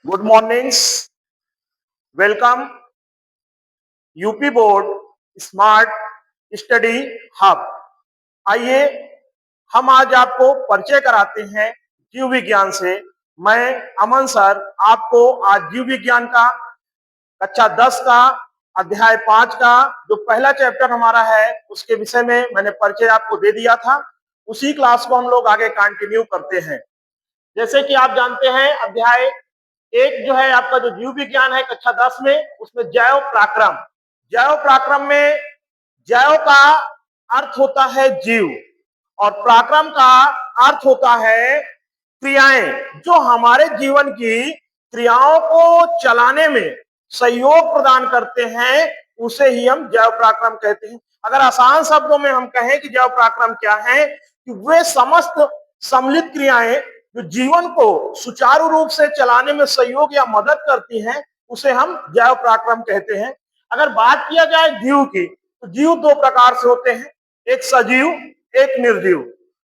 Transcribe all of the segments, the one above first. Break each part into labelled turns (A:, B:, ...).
A: Good mornings, welcome UP board smart study hub. आइए हम आज आपको परिचय कराते हैं जीव विज्ञान से। मैं अमन सर आपको आज जीव विज्ञान का कक्षा 10 का अध्याय 5 का जो पहला चैप्टर हमारा है उसके विषय में मैंने परिचय आपको दे दिया था। उसी क्लास को हम लोग आगे कंटिन्यू करते हैं। जैसे कि आप जानते हैं अध्याय एक जो है आपका जो जीव विज्ञान है कक्षा 10 में, उसमें जैव पराक्रम। जैव पराक्रम में जैव का अर्थ होता है जीव और पराक्रम का अर्थ होता है क्रियाएं, जो हमारे जीवन की क्रियाओं को चलाने में सहयोग प्रदान करते हैं, उसे ही हम जैव पराक्रम कहते हैं। अगर आसान शब्दों में हम कहें कि जैव पराक्रम क्या है, कि वे समस्त सम्मिलित क्रियाएं जो जीवन को सुचारू रूप से चलाने में सहयोग या मदद करती हैं, उसे हम जैव पराक्रम कहते हैं। अगर बात किया जाए जीव की, तो जीव दो प्रकार से होते हैं, एक सजीव, एक निर्जीव।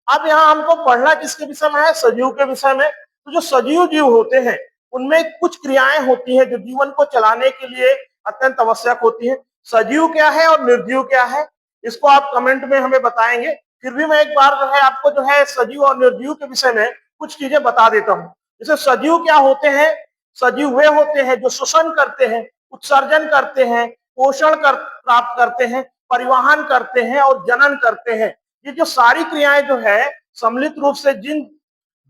A: अब यहाँ हमको पढ़ना किसके विषय में है? सजीव के विषय में। तो जो सजीव जीव होते हैं उनमें कुछ क्रियाएं होती हैं जो जीवन को चलाने के लिए अत्यंत आवश्यक होती हैं। सजीव क्या है और निर्जीव क्या है, इसको आप कमेंट में हमें बताएंगे। फिर भी मैं एक बार जो है आपको जो है सजीव और निर्जीव के विषय में कुछ चीजें बता देता हूँ। जैसे सजीव क्या होते हैं? सजीव वे होते हैं जो श्वसन करते हैं, उत्सर्जन करते हैं, प्राप्त करते हैं, परिवहन करते हैं और जनन करते हैं। ये जो सारी क्रियाएं जो है सम्मिलित रूप से जिन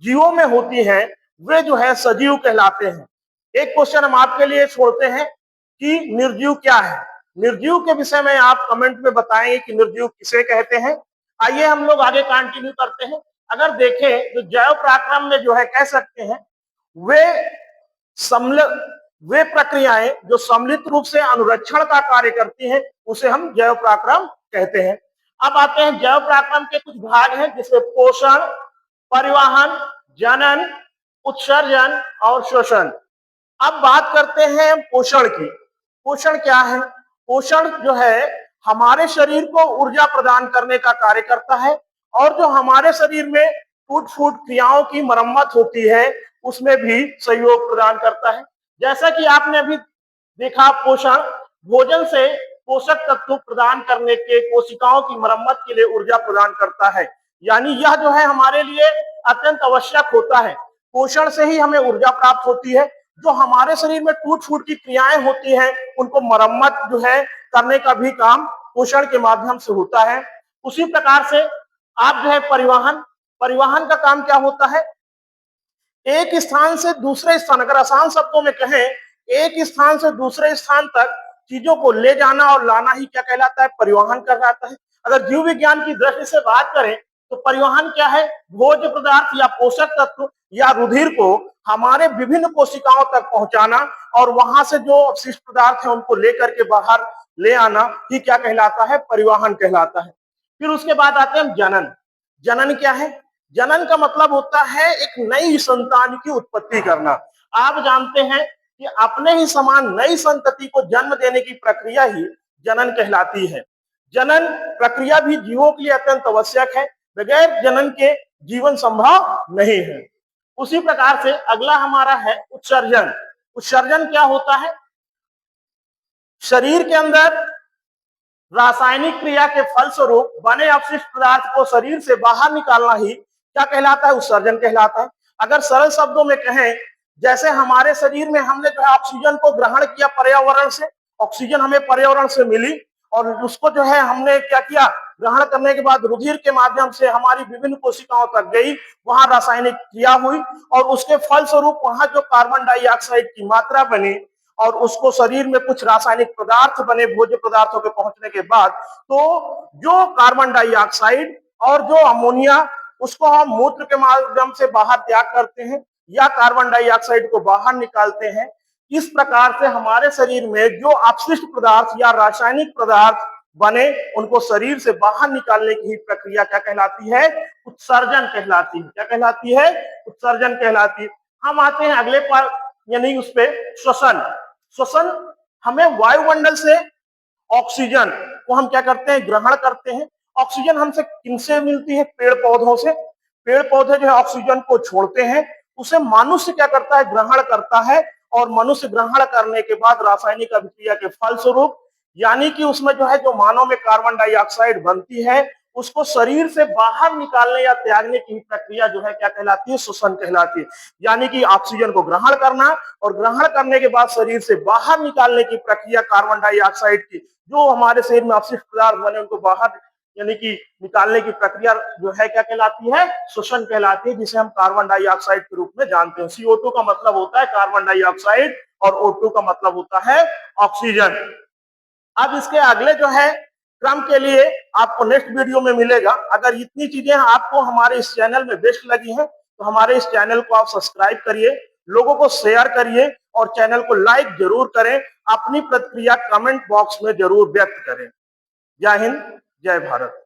A: जीवों में होती हैं, वे जो है सजीव कहलाते हैं। एक क्वेश्चन हम आपके लिए छोड़ते हैं कि निर्जीव क्या है। निर्जीव के विषय में आप कमेंट में बताएंगे कि निर्जीव किसे कहते हैं। आइए हम लोग आगे कंटिन्यू करते हैं। अगर देखें तो जैव पराक्रम में जो है कह सकते हैं वे वे प्रक्रियाएं जो सम्मिलित रूप से अनुरक्षण का कार्य करती हैं, उसे हम जैव पराक्रम कहते हैं। अब आते हैं जैव पराक्रम के कुछ भाग हैं, जिसमें पोषण, परिवहन, जनन, उत्सर्जन और शोषण। अब बात करते हैं पोषण की। पोषण क्या है? पोषण जो है हमारे शरीर को ऊर्जा प्रदान करने का कार्य करता है और जो हमारे शरीर में टूट फूट क्रियाओं की मरम्मत होती है, उसमें भी सहयोग प्रदान करता है। जैसा कि आपने अभी देखा, पोषण भोजन से पोषक तत्व प्रदान करने के कोशिकाओं की मरम्मत के लिए ऊर्जा प्रदान करता है। यानी यह जो है हमारे लिए अत्यंत आवश्यक होता है। पोषण से ही हमें ऊर्जा प्राप्त होती है। जो हमारे शरीर में टूट फूट की क्रियाएं होती हैं, उनको मरम्मत जो है करने का भी काम पोषण के माध्यम से होता है। उसी प्रकार से आप जो है परिवहन का काम क्या होता है? एक स्थान से दूसरे स्थान, अगर आसान शब्दों में कहें, एक स्थान से दूसरे स्थान तक चीजों को ले जाना और लाना ही क्या कहलाता है? परिवहन कहलाता है। अगर जीव विज्ञान की दृष्टि से बात करें तो परिवहन क्या है? भोज्य पदार्थ या पोषक तत्व या रुधिर को हमारे विभिन्न कोशिकाओं तक पहुंचाना और वहां से जो अपशिष्ट पदार्थ है उनको लेकर के बाहर ले आना ही क्या कहलाता है? परिवहन कहलाता है। फिर उसके बाद आते हैं जनन। जनन क्या है? जनन का मतलब होता है एक नई संतान की उत्पत्ति करना। आप जानते हैं कि अपने ही समान नई संतति को जन्म देने की प्रक्रिया ही जनन कहलाती है। जनन प्रक्रिया भी जीवों के लिए अत्यंत आवश्यक है। बगैर जनन के जीवन संभव नहीं है। उसी प्रकार से अगला हमारा है उत्सर्जन। उत्सर्जन क्या होता है? शरीर के अंदर रासायनिक क्रिया के फलस्वरूप बने अपशिष्ट पदार्थ को शरीर से बाहर निकालना ही क्या कहलाता है? उत्सर्जन कहलाता है। अगर सरल शब्दों में कहें, जैसे हमारे शरीर में हमने जो है ऑक्सीजन को ग्रहण किया पर्यावरण से, ऑक्सीजन हमें पर्यावरण से मिली और उसको जो है हमने क्या किया? ग्रहण करने के बाद रुधिर के माध्यम से हमारी विभिन्न कोशिकाओं तक गई, वहां रासायनिक क्रिया हुई और उसके फलस्वरूप वहां जो कार्बन डाइऑक्साइड की मात्रा बनी और उसको शरीर में कुछ रासायनिक पदार्थ बने भोज्य पदार्थों के पहुंचने के बाद, तो जो कार्बन डाइऑक्साइड और जो अमोनिया, उसको हम मूत्र के माध्यम से बाहर त्याग करते हैं या कार्बन डाइऑक्साइड को बाहर निकालते हैं। इस प्रकार से हमारे शरीर में जो अपशिष्ट पदार्थ या रासायनिक पदार्थ बने, उनको शरीर से बाहर निकालने की प्रक्रिया क्या कहलाती है? उत्सर्जन कहलाती है। क्या कहलाती है? उत्सर्जन कहलाती है। हम आते हैं अगले पर, यानी उस पे श्वसन। श्वसन हमें वायुमंडल से ऑक्सीजन को हम क्या करते हैं? ग्रहण करते हैं। ऑक्सीजन हमसे किनसे मिलती है? पेड़ पौधों से। पेड़ पौधे जो है ऑक्सीजन को छोड़ते हैं, उसे मनुष्य क्या करता है, ग्रहण करता है। और मनुष्य ग्रहण करने के बाद रासायनिक अभिक्रिया के फलस्वरूप, यानी कि उसमें जो है, जो मानव में कार्बन डाइऑक्साइड बनती है, उसको शरीर से बाहर निकालने या त्यागने की प्रक्रिया जो है क्या कहलाती है, श्वसन कहलाती है। यानी कि ऑक्सीजन को ग्रहण करना और ग्रहण करने के बाद शरीर से बाहर निकालने की प्रक्रिया कार्बन डाइऑक्साइड की, जो हमारे शरीर में अपशिष्ट पदार्थ बने उनको बाहर यानी कि निकालने की प्रक्रिया जो है क्या कहलाती है, श्वसन कहलाती है, जिसे हम कार्बन डाइऑक्साइड के रूप में जानते हैं। CO2 का मतलब होता है कार्बन डाइऑक्साइड और O2 का मतलब होता है ऑक्सीजन। अब इसके अगले जो है क्रम के लिए आपको नेक्स्ट वीडियो में मिलेगा। अगर इतनी चीजें आपको हमारे इस चैनल में बेस्ट लगी हैं तो हमारे इस चैनल को आप सब्सक्राइब करिए, लोगों को शेयर करिए और चैनल को लाइक जरूर करें। अपनी प्रतिक्रिया कमेंट बॉक्स में जरूर व्यक्त करें। जय हिंद, जय भारत।